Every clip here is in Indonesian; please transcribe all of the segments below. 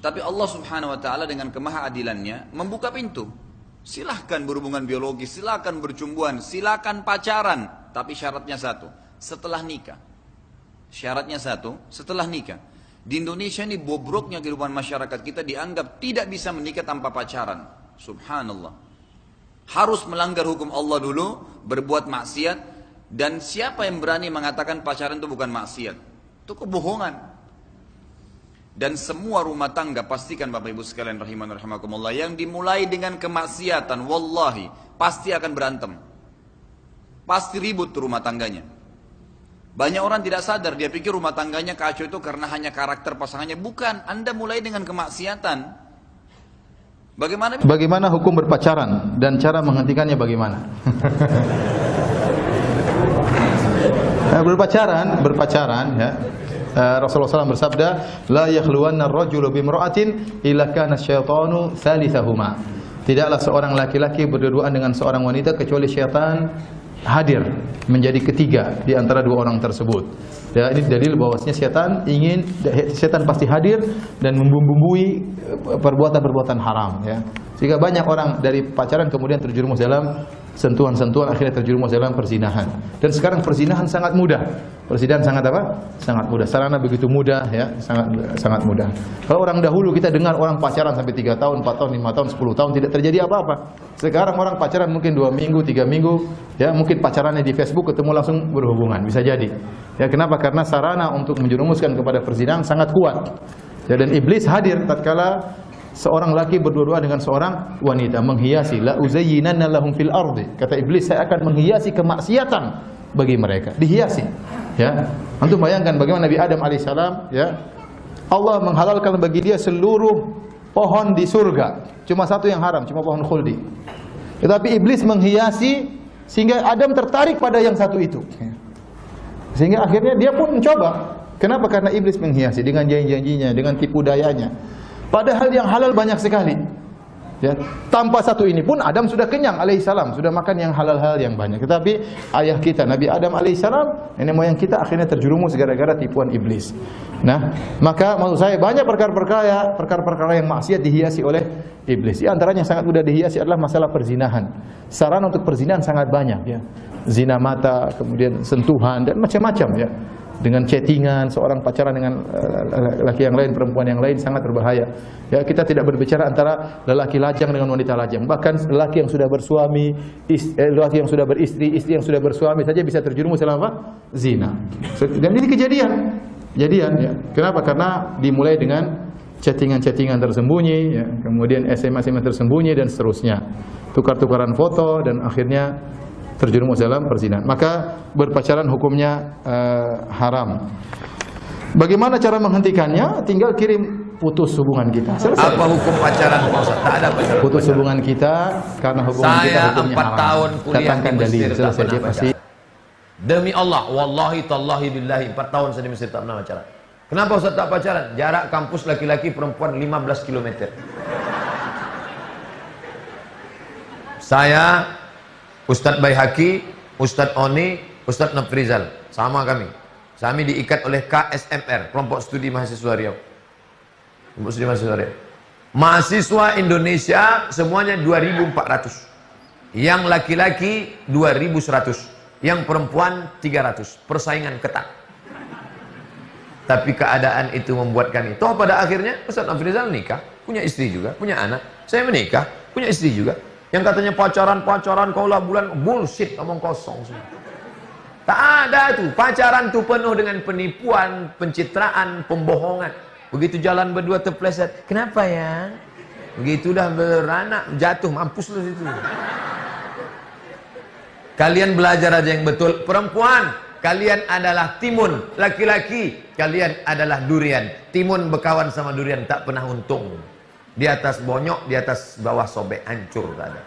Tapi Allah Subhanahu wa taala dengan kemahaadilannya membuka pintu. Silahkan berhubungan biologis, silahkan bercumbuan, silahkan pacaran, tapi syaratnya satu, setelah nikah. Syaratnya satu, setelah nikah. Di Indonesia ini bobroknya kehidupan masyarakat kita dianggap tidak bisa menikah tanpa pacaran. Subhanallah. Harus melanggar hukum Allah dulu, berbuat maksiat, dan siapa yang berani mengatakan pacaran itu bukan maksiat? Itu kebohongan. Dan semua rumah tangga, pastikan Bapak Ibu sekalian rahiman rahimakumullah, yang dimulai dengan kemaksiatan, wallahi pasti akan berantem, pasti ribut rumah tangganya. Banyak orang tidak sadar, dia pikir rumah tangganya kacau itu karena hanya karakter pasangannya. Bukan, Anda mulai dengan kemaksiatan. Bagaimana hukum berpacaran dan cara menghentikannya bagaimana? Berpacaran ya. Rasulullah SAW bersabda, la yakhluwanna ar-rajulu bimra'atin illa kana asyaitanu thalithahuma. Tidaklah seorang laki-laki berduaan dengan seorang wanita kecuali syaitan hadir menjadi ketiga di antara dua orang tersebut. Ya, ini dalil bahwasanya setan pasti hadir dan membumbui perbuatan-perbuatan haram ya. Sehingga banyak orang dari pacaran kemudian terjerumus dalam sentuhan-sentuhan, akhirnya terjerumus dalam perzinahan. Dan sekarang perzinahan sangat mudah. Perzinahan sangat apa? Sangat mudah. Sarana begitu mudah ya, sangat mudah. Kalau orang dahulu kita dengar orang pacaran sampai 3 tahun, 4 tahun, 5 tahun, 10 tahun tidak terjadi apa-apa. Sekarang orang pacaran mungkin 2 minggu, 3 minggu, ya mungkin pacarannya di Facebook ketemu langsung berhubungan, bisa jadi. Ya kenapa? Karena sarana untuk menjerumuskan kepada perzinahan sangat kuat. Ya, dan iblis hadir tatkala seorang laki berdua-dua dengan seorang wanita, menghiasi, la uzayyinanna lahum fil ardi. Kata iblis, saya akan menghiasi kemaksiatan bagi mereka, dihiasi. Ya, antum bayangkan bagaimana Nabi Adam alaihissalam, ya, Allah menghalalkan bagi dia seluruh pohon di surga, cuma satu yang haram, cuma pohon khuldi. Tetapi iblis menghiasi sehingga Adam tertarik pada yang satu itu, sehingga akhirnya dia pun mencoba. Kenapa? Karena iblis menghiasi dengan janji-janjinya, dengan tipu dayanya. Padahal yang halal banyak sekali. Ya, tanpa satu ini pun Adam sudah kenyang alaihissalam, sudah makan yang halal-halal yang banyak. Tetapi ayah kita Nabi Adam alaihissalam, nenek moyang kita akhirnya terjerumus gara-gara tipuan iblis. Nah, maka maksud saya banyak perkara-perkara yang maksiat dihiasi oleh iblis. Di antaranya yang sangat mudah dihiasi adalah masalah perzinahan. Sarana untuk perzinahan sangat banyak ya. Zina mata, kemudian sentuhan dan macam-macam ya. Dengan chattingan, seorang pacaran dengan laki yang lain, perempuan yang lain sangat berbahaya. Ya, kita tidak berbicara antara lelaki lajang dengan wanita lajang. Bahkan lelaki yang sudah bersuami, lelaki yang sudah beristri, istri yang sudah bersuami saja bisa terjerumus dalam apa? Zina. Dan ini kejadian ya. Kenapa? Karena dimulai dengan chattingan-chattingan tersembunyi, ya, kemudian SMS-SMS tersembunyi dan seterusnya. Tukar-tukaran foto dan akhirnya terjerumus dalam perzinahan. Maka berpacaran hukumnya haram. Bagaimana cara menghentikannya? Tinggal kirim putus hubungan kita. Selesai. Apa hukum pacaran Pak Ustaz? Tak ada pacaran. Putus hubungan kita karena hubungan kita hukumnya haram. Saya 4 tahun kuliah datangkan di Mesir, dalil. Selesai dia pasti. Demi Allah, wallahi tallahi billahi 4 tahun saya di Mesir tak pernah pacaran. Kenapa Ustaz tak pacaran? Jarak kampus laki-laki perempuan 15 km. Saya, Ustadz Baihaqi, Ustadz Oni, Ustadz Nafrizal, sama kami. Kami diikat oleh KSMR, Kelompok Studi Mahasiswa Riau. Kelompok Studi Mahasiswa Riau. Mahasiswa Indonesia semuanya 2.400. Yang laki-laki 2.100. Yang perempuan 300. Persaingan ketat. Tapi keadaan itu membuat kami. Toh pada akhirnya Ustadz Nafrizal nikah, punya istri juga, punya anak. Saya menikah, punya istri juga. Yang katanya pacaran kaulah bulan, bullshit, omong kosong semua. Tak ada itu. Pacaran itu penuh dengan penipuan, pencitraan, pembohongan. Begitu jalan berdua terpleset, kenapa ya? Begitu dah beranak, jatuh, mampus lu situ. Kalian belajar aja yang betul. Perempuan, kalian adalah timun. Laki-laki, kalian adalah durian. Timun berkawan sama durian, tak pernah untung. Di atas bonyok, di atas bawah sobek, hancur tak ada.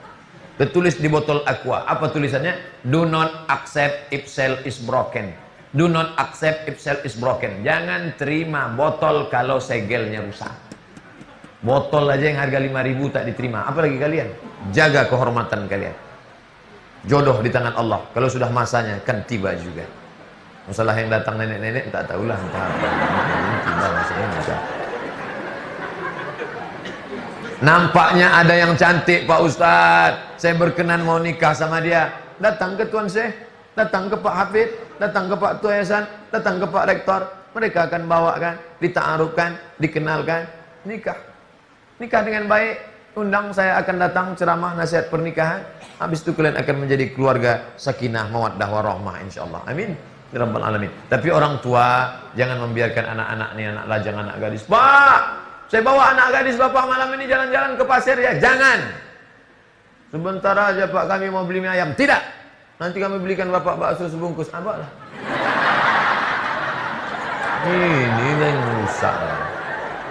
Tertulis di botol aqua. Apa tulisannya? Do not accept if cell is broken. Do not accept if cell is broken. Jangan terima botol kalau segelnya rusak. Botol aja yang harga 5.000 tak diterima. Apalagi kalian? Jaga kehormatan kalian. Jodoh di tangan Allah. Kalau sudah masanya kan tiba juga. Masalah yang datang nenek-nenek tak tahulah entah apa. Tiba masanya bisa. Nampaknya ada yang cantik Pak Ustadz, saya berkenan mau nikah sama dia. Datang ke Tuan Syekh, datang ke Pak Hafid, datang ke Pak Tua Yayasan, datang ke Pak Rektor. Mereka akan bawakan, dita'arufkan, dikenalkan, nikah. Nikah dengan baik, undang, saya akan datang ceramah nasihat pernikahan. Habis itu kalian akan menjadi keluarga sakinah, mawaddah, warahmah, insyaallah. Amin. Ya Rabbal Alamin. Tapi orang tua jangan membiarkan anak-anak ini, anak lajang, anak gadis. Pak, saya bawa anak gadis Bapak malam ini jalan-jalan ke pasir ya. Jangan. Sebentar aja Pak, kami mau beli mie ayam. Tidak. Nanti kami belikan Bapak bakso sebungkus. Abah lah. Ini yang rusak.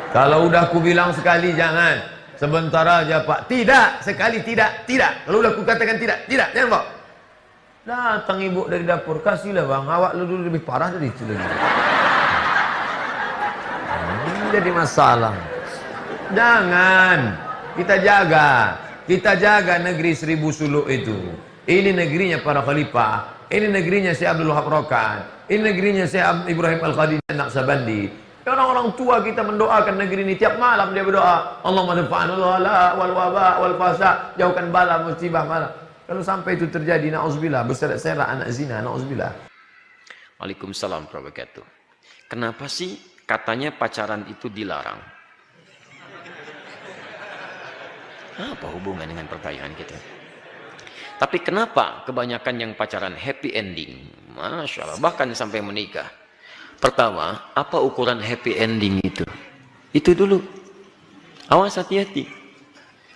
Kalau udah aku bilang sekali jangan. Sebentar aja Pak. Tidak. Sekali tidak. Tidak. Kalau udah aku katakan tidak. Tidak. Jangan Pak. Datang ibu dari dapur. Kasihlah bang. Awak lu dulu lebih parah dari itu lagi. Ini jadi masalah. Jangan. Kita jaga. Kita jaga negeri Seribu Suluk itu. Ini negerinya para khalifah. Ini negerinya Syekh Abdul Wahab Rokan. Ini negerinya Syekh Ibrahim Al-Khadijah Naqsabandi. Orang-orang tua kita mendoakan negeri ini tiap malam dia berdoa. Allahumma dafa'anul wala wal waba wal fasa. Jauhkan bala musibah malam. Kalau sampai itu terjadi, na'udzubillah, berserak-serak anak zina, na'udzubillah. Waalaikumsalam warahmatullahi wabarakatuh. Kenapa sih katanya pacaran itu dilarang? Apa hubungan dengan pertanyaan kita? Tapi kenapa kebanyakan yang pacaran happy ending? Masya Allah, bahkan sampai menikah. Pertama, apa ukuran happy ending itu? Itu dulu. Awas, hati-hati.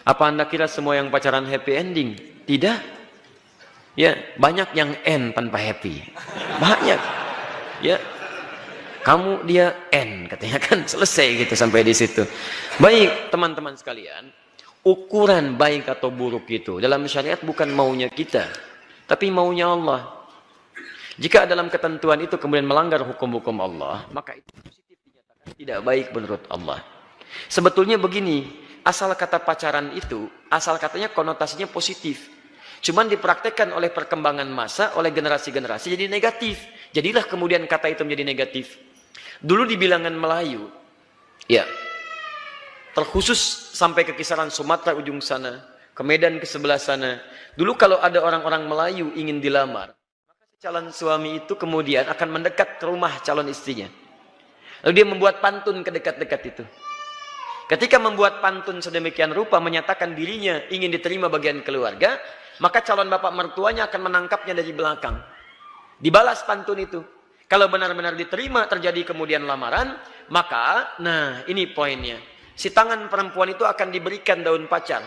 Apa Anda kira semua yang pacaran happy ending? Tidak. Ya, banyak yang end tanpa happy. Banyak. Ya. Kamu dia end katanya kan, selesai gitu sampai di situ. Baik, teman-teman sekalian, ukuran baik atau buruk itu dalam syariat bukan maunya kita, tapi maunya Allah. Jika dalam ketentuan itu kemudian melanggar hukum-hukum Allah, maka itu positif dinyatakan tidak baik menurut Allah. Sebetulnya begini, asal kata pacaran itu, asal katanya konotasinya positif. Cuman dipraktekkan oleh perkembangan masa, oleh generasi-generasi jadi negatif. Jadilah kemudian kata itu menjadi negatif. Dulu di bilangan Melayu, ya, terkhusus sampai ke kisaran Sumatera ujung sana, ke Medan ke sebelah sana. Dulu kalau ada orang-orang Melayu ingin dilamar, maka calon suami itu kemudian akan mendekat ke rumah calon istrinya. Lalu dia membuat pantun ke dekat-dekat itu. Ketika membuat pantun sedemikian rupa menyatakan dirinya ingin diterima bagian keluarga, maka calon bapak mertuanya akan menangkapnya dari belakang. Dibalas pantun itu. Kalau benar-benar diterima terjadi kemudian lamaran, maka nah ini poinnya. Si tangan perempuan itu akan diberikan daun pacar.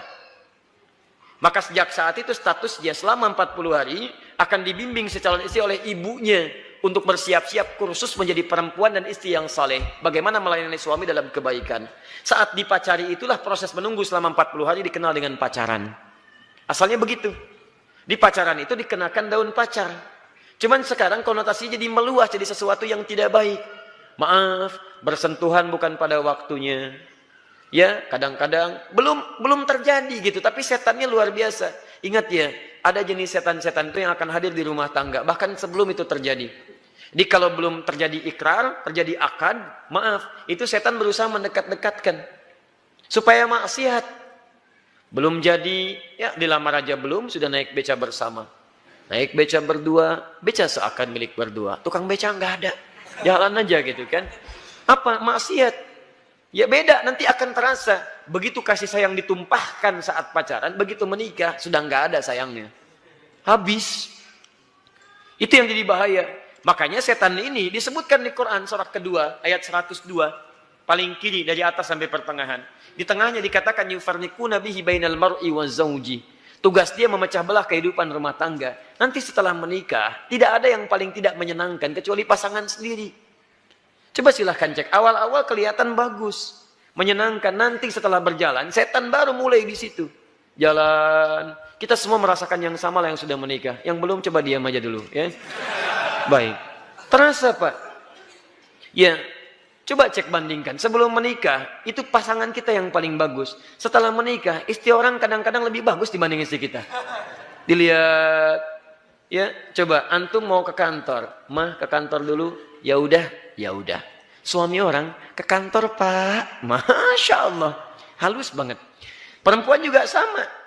Maka sejak saat itu status dia selama 40 hari akan dibimbing si calon istri oleh ibunya untuk bersiap-siap kursus menjadi perempuan dan istri yang saleh. Bagaimana melayani suami dalam kebaikan. Saat dipacari itulah proses menunggu selama 40 hari dikenal dengan pacaran. Asalnya begitu. Di pacaran itu dikenakan daun pacar. Cuman sekarang konotasinya jadi meluas, jadi sesuatu yang tidak baik. Maaf, bersentuhan bukan pada waktunya. Ya, kadang-kadang belum terjadi gitu, tapi setannya luar biasa. Ingat ya, ada jenis setan-setan itu yang akan hadir di rumah tangga, bahkan sebelum itu terjadi. Jadi kalau belum terjadi ikrar, terjadi akad, maaf, itu setan berusaha mendekat-dekatkan supaya maksiat. Belum jadi, ya dilamar aja belum, sudah naik beca bersama. Naik beca berdua, beca seakan milik berdua. Tukang beca nggak ada, jalan aja gitu kan. Apa? Maksiat. Ya beda, nanti akan terasa. Begitu kasih sayang ditumpahkan saat pacaran, begitu menikah, sudah nggak ada sayangnya. Habis. Itu yang jadi bahaya. Makanya setan ini disebutkan di Quran, surah kedua, ayat 102. Paling kiri, dari atas sampai pertengahan. Di tengahnya dikatakan yufarniquna bihi bainal mar'i wazauji. Tugas dia memecah belah kehidupan rumah tangga. Nanti setelah menikah, tidak ada yang paling tidak menyenangkan kecuali pasangan sendiri. Coba silahkan cek. Awal-awal kelihatan bagus, menyenangkan. Nanti setelah berjalan, setan baru mulai di situ. Jalan. Kita semua merasakan yang sama lah yang sudah menikah. Yang belum coba diam aja dulu, ya. Baik. Terasa, Pak? Ya. Coba cek bandingkan, sebelum menikah, itu pasangan kita yang paling bagus. Setelah menikah, istri orang kadang-kadang lebih bagus dibanding istri kita. Dilihat, ya, coba antum mau ke kantor, mah ke kantor dulu, ya udah. Suami orang ke kantor Pak, masya Allah, halus banget. Perempuan juga sama.